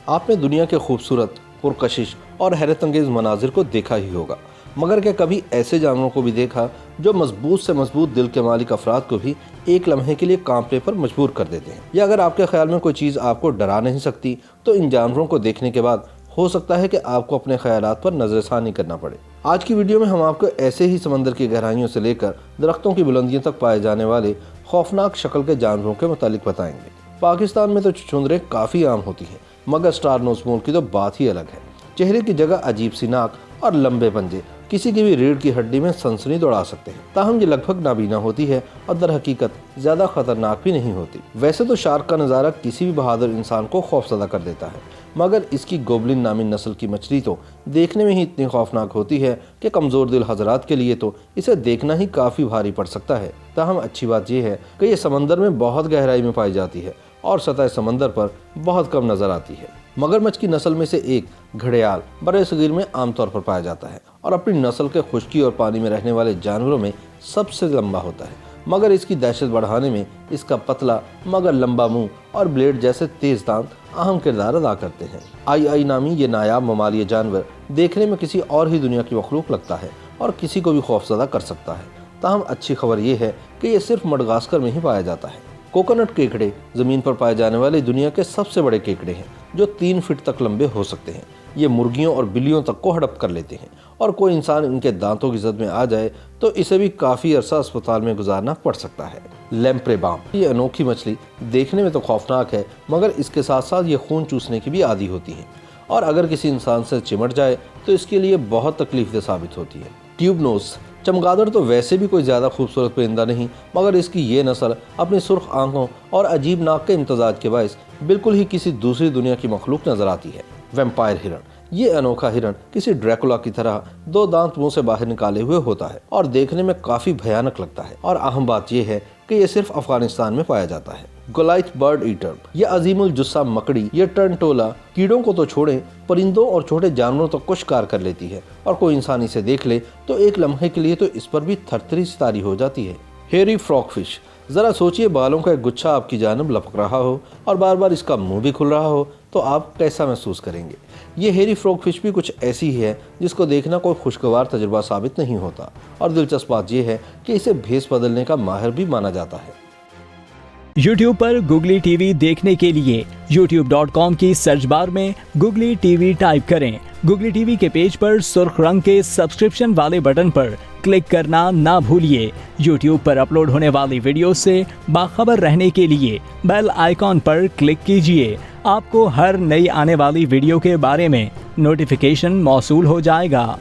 आपने दुनिया के खूबसूरत, पुरकशिश और हैरत अंगेज मनाजिर को देखा ही होगा, मगर क्या कभी ऐसे जानवरों को भी देखा जो मजबूत से मजबूत दिल के मालिक अफराद को भी एक लम्हे के लिए कांपने पर मजबूर कर देते हैं। या अगर आपके ख्याल में कोई चीज़ आपको डरा नहीं सकती, तो इन जानवरों को देखने के बाद हो सकता है कि आपको अपने ख्यालात पर नजरसानी करना पड़े। आज की वीडियो में हम आपको ऐसे ही समंदर की गहराइयों से लेकर दरख्तों की बुलंदियों तक पाए जाने वाले खौफनाक शक्ल के जानवरों के मुतालिक बताएंगे। पाकिस्तान में तो छुछुंदरें काफ़ी आम होती हैं, मगर स्टार नोज़ मोर की तो बात ही अलग है। चेहरे की जगह अजीब सी नाक और लंबे पंजे किसी की भी रीढ़ की हड्डी में सनसनी दौड़ा सकते हैं। ताहम ये लगभग नाबीना होती है और दर हकीकत ज़्यादा खतरनाक भी नहीं होती। वैसे तो शार्क का नज़ारा किसी भी बहादुर इंसान को खौफजदा कर देता है, मगर इसकी गोबलिन नामी नस्ल की मछली तो देखने में ही इतनी खौफनाक होती है कि कमज़ोर दिल हजरात के लिए तो इसे देखना ही काफ़ी भारी पड़ सकता है। ताहम अच्छी बात यह है कि ये समंदर में बहुत गहराई में पाई जाती है और सतह समंदर पर बहुत कम नज़र आती है। मगरमच्छ की नस्ल में से एक घड़ियाल बरे-सगीर में आमतौर पर पाया जाता है और अपनी नस्ल के खुश्की और पानी में रहने वाले जानवरों में सबसे लंबा होता है। मगर इसकी दहशत बढ़ाने में इसका पतला मगर लंबा मुंह और ब्लेड जैसे तेज दांत अहम किरदार अदा करते हैं। आई नामी ये नायाब ममालिया जानवर देखने में किसी और ही दुनिया की मखलूक लगता है और किसी को भी खौफजदा कर सकता है। ताहम अच्छी खबर यह है कि ये सिर्फ मडगास्कर में ही पाया जाता है। कोकोनट केकड़े ज़मीन पर पाए जाने वाले दुनिया के सबसे बड़े केकड़े हैं, जो 3 फीट तक लंबे हो सकते हैं। ये मुर्गियों और बिल्लियों तक को हड़प कर लेते हैं और कोई इंसान इनके दांतों की जद में आ जाए तो इसे भी काफ़ी अरसा अस्पताल में गुजारना पड़ सकता है। लैम्प्रे बाम ये अनोखी मछली देखने में तो खौफनाक है, मगर इसके साथ साथ ये खून चूसने की भी आदी होती है और अगर किसी इंसान से चिमट जाए तो इसके लिए बहुत तकलीफदेह साबित होती है। ट्यूब नोज चमगादड़ तो वैसे भी कोई ज़्यादा खूबसूरत परिंदा नहीं, मगर इसकी ये नस्ल अपनी सुर्ख आंखों और अजीब नाक के इम्तजाज के बायस बिल्कुल ही किसी दूसरी दुनिया की मखलूक नजर आती है। वैम्पायर हिरण ये अनोखा हिरण किसी ड्रैकुला की तरह 2 दांत मुंह से बाहर निकाले हुए होता है और देखने में काफ़ी भयानक लगता है। और अहम बात यह है कि यह सिर्फ अफगानिस्तान में पाया जाता है। गोलाइथ बर्ड ईटर यह अजीमुल जुस्सा मकड़ी ये टर्नटोला कीड़ों को तो छोड़े परिंदों और छोटे जानवरों तक को शिकार कर लेती है और कोई इंसान इसे देख ले तो एक लम्हे के लिए तो इस पर भी थरथरी सितारी हो जाती है। हेरी फ्रॉगफिश ज़रा सोचिए, बालों का एक गुच्छा आपकी जानब लपक रहा हो और बार बार इसका मुंह भी खुल रहा हो तो आप कैसा महसूस करेंगे। ये हेरी फ्रॉगफिश भी कुछ ऐसी ही है जिसको देखना कोई खुशगवार तजुर्बा साबित नहीं होता और दिलचस्प बात यह है कि इसे भेस बदलने का माहिर भी माना जाता है। YouTube पर गुगली टीवी देखने के लिए youtube.com की सर्च बार में गुगली टीवी टाइप करें। गुगली टीवी के पेज पर सुर्ख रंग के सब्सक्रिप्शन वाले बटन पर क्लिक करना ना भूलिए। YouTube पर अपलोड होने वाली वीडियो से बाखबर रहने के लिए बेल आइकॉन पर क्लिक कीजिए। आपको हर नई आने वाली वीडियो के बारे में नोटिफिकेशन मौसूल हो जाएगा।